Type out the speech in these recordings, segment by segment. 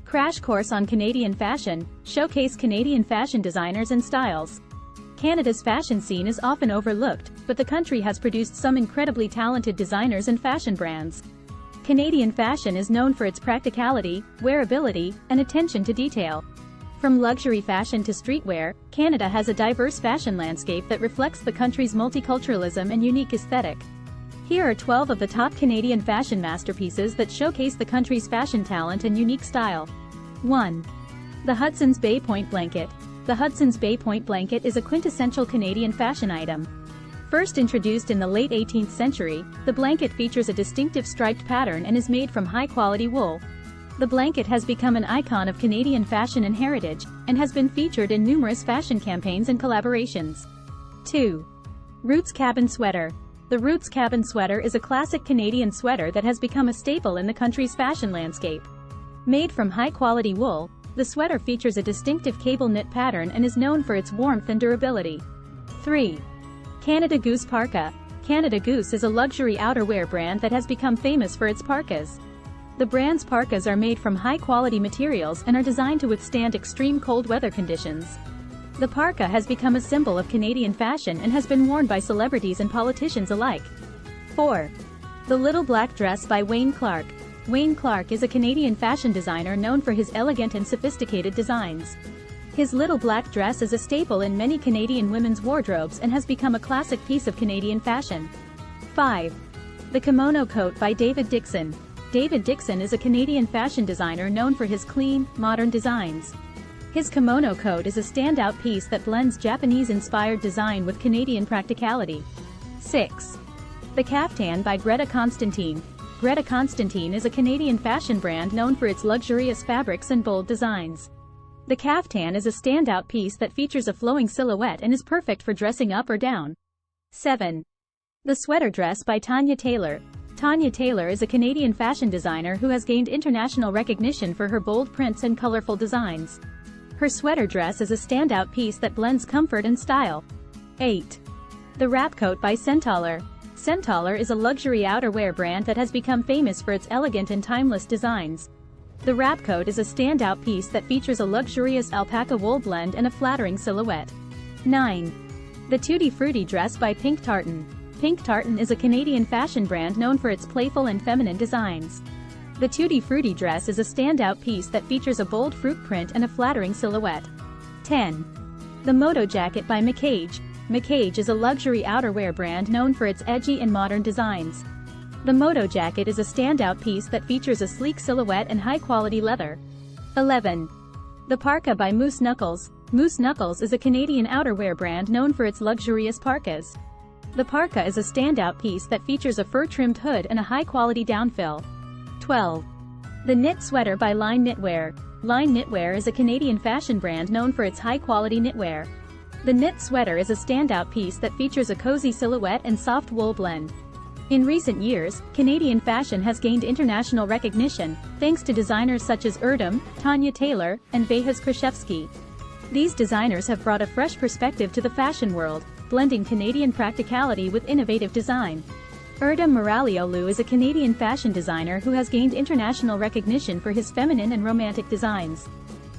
Crash course on Canadian fashion, showcase Canadian fashion designers and styles. Canada's fashion scene is often overlooked, but the country has produced some incredibly talented designers and fashion brands. Canadian fashion is known for its practicality, wearability, and attention to detail. From luxury fashion to streetwear, Canada has a diverse fashion landscape that reflects the country's multiculturalism and unique aesthetic. Here are 12 of the top Canadian fashion masterpieces that showcase the country's fashion talent and unique style. 1. The Hudson's Bay Point Blanket. The Hudson's Bay Point Blanket is a quintessential Canadian fashion item. First introduced in the late 18th century, the blanket features a distinctive striped pattern and is made from high-quality wool. The blanket has become an icon of Canadian fashion and heritage, and has been featured in numerous fashion campaigns and collaborations. 2. Roots Cabin Sweater. The Roots Cabin Sweater is a classic Canadian sweater that has become a staple in the country's fashion landscape. Made from high-quality wool, the sweater features a distinctive cable knit pattern and is known for its warmth and durability. 3. Canada Goose Parka. Canada Goose is a luxury outerwear brand that has become famous for its parkas. The brand's parkas are made from high-quality materials and are designed to withstand extreme cold weather conditions. The parka has become a symbol of Canadian fashion and has been worn by celebrities and politicians alike. 4. The Little Black Dress by Wayne Clark. Wayne Clark is a Canadian fashion designer known for his elegant and sophisticated designs. His little black dress is a staple in many Canadian women's wardrobes and has become a classic piece of Canadian fashion. 5. The Kimono Coat by David Dixon. David Dixon is a Canadian fashion designer known for his clean, modern designs. His kimono coat is a standout piece that blends Japanese-inspired design with Canadian practicality. 6. The Caftan by Greta Constantine. Greta Constantine is a Canadian fashion brand known for its luxurious fabrics and bold designs. The caftan is a standout piece that features a flowing silhouette and is perfect for dressing up or down. 7. The Sweater Dress by Tanya Taylor. Tanya Taylor is a Canadian fashion designer who has gained international recognition for her bold prints and colorful designs. Her sweater dress is a standout piece that blends comfort and style. 8. The Wrap Coat by Centaur. Centaur is a luxury outerwear brand that has become famous for its elegant and timeless designs. The Wrap Coat is a standout piece that features a luxurious alpaca wool blend and a flattering silhouette. 9. The Tutti Frutti Dress by Pink Tartan. Pink Tartan is a Canadian fashion brand known for its playful and feminine designs. The Tutti Frutti dress is a standout piece that features a bold fruit print and a flattering silhouette. 10. The Moto Jacket by McCage. McCage is a luxury outerwear brand known for its edgy and modern designs. The Moto Jacket is a standout piece that features a sleek silhouette and high-quality leather. 11. The Parka by Moose Knuckles. Moose Knuckles is a Canadian outerwear brand known for its luxurious parkas. The parka is a standout piece that features a fur-trimmed hood and a high-quality downfill. 12. The Knit Sweater by Line Knitwear. Line Knitwear is a Canadian fashion brand known for its high-quality knitwear. The knit sweater is a standout piece that features a cozy silhouette and soft wool blend. In recent years, Canadian fashion has gained international recognition, thanks to designers such as Erdem, Tanya Taylor, and Vejas Krzyzewski. These designers have brought a fresh perspective to the fashion world, blending Canadian practicality with innovative design. Erdem Muraliolu is a Canadian fashion designer who has gained international recognition for his feminine and romantic designs.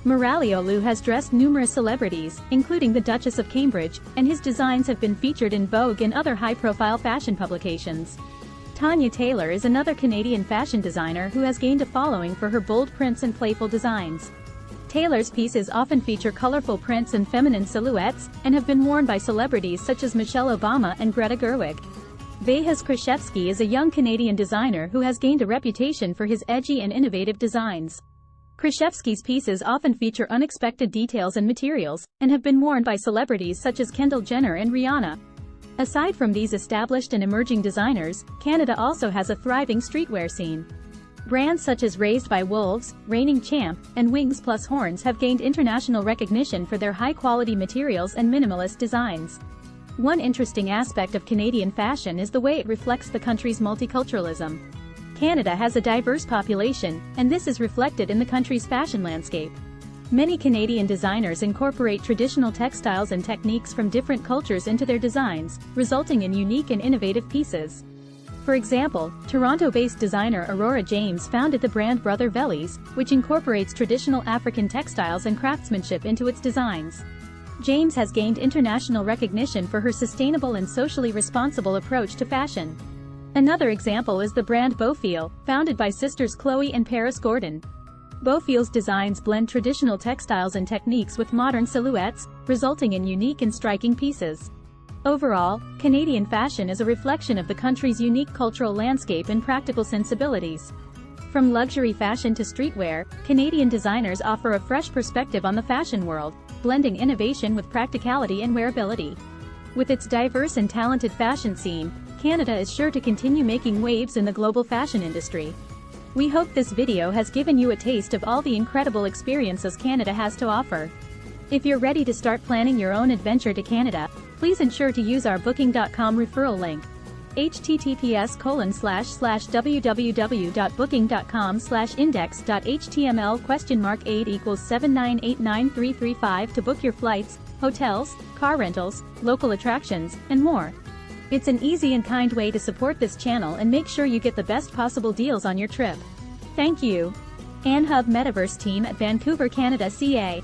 Muraliolu has dressed numerous celebrities, including the Duchess of Cambridge, and his designs have been featured in Vogue and other high-profile fashion publications. Tanya Taylor is another Canadian fashion designer who has gained a following for her bold prints and playful designs. Taylor's pieces often feature colorful prints and feminine silhouettes, and have been worn by celebrities such as Michelle Obama and Greta Gerwig. Vejas Krzyzewski is a young Canadian designer who has gained a reputation for his edgy and innovative designs. Krzyzewski's pieces often feature unexpected details and materials, and have been worn by celebrities such as Kendall Jenner and Rihanna. Aside from these established and emerging designers, Canada also has a thriving streetwear scene. Brands such as Raised by Wolves, Reigning Champ, and Wings Plus Horns have gained international recognition for their high-quality materials and minimalist designs. One interesting aspect of Canadian fashion is the way it reflects the country's multiculturalism. Canada has a diverse population, and this is reflected in the country's fashion landscape. Many Canadian designers incorporate traditional textiles and techniques from different cultures into their designs, resulting in unique and innovative pieces. For example, Toronto-based designer Aurora James founded the brand Brother Vellies, which incorporates traditional African textiles and craftsmanship into its designs. James has gained international recognition for her sustainable and socially responsible approach to fashion. Another example is the brand Beaufil, founded by sisters Chloe and Paris Gordon. Beaufil's designs blend traditional textiles and techniques with modern silhouettes, resulting in unique and striking pieces. Overall, Canadian fashion is a reflection of the country's unique cultural landscape and practical sensibilities. From luxury fashion to streetwear, Canadian designers offer a fresh perspective on the fashion world, blending innovation with practicality and wearability. With its diverse and talented fashion scene, Canada is sure to continue making waves in the global fashion industry. We hope this video has given you a taste of all the incredible experiences Canada has to offer. If you're ready to start planning your own adventure to Canada, please ensure to use our booking.com referral link. https://www.booking.com/index.html?8 =7989335 to book your flights, hotels, car rentals, local attractions, and more. It's an easy and kind way to support this channel and make sure you get the best possible deals on your trip. Thank you. Anhub Metaverse team at Vancouver, Canada, CA.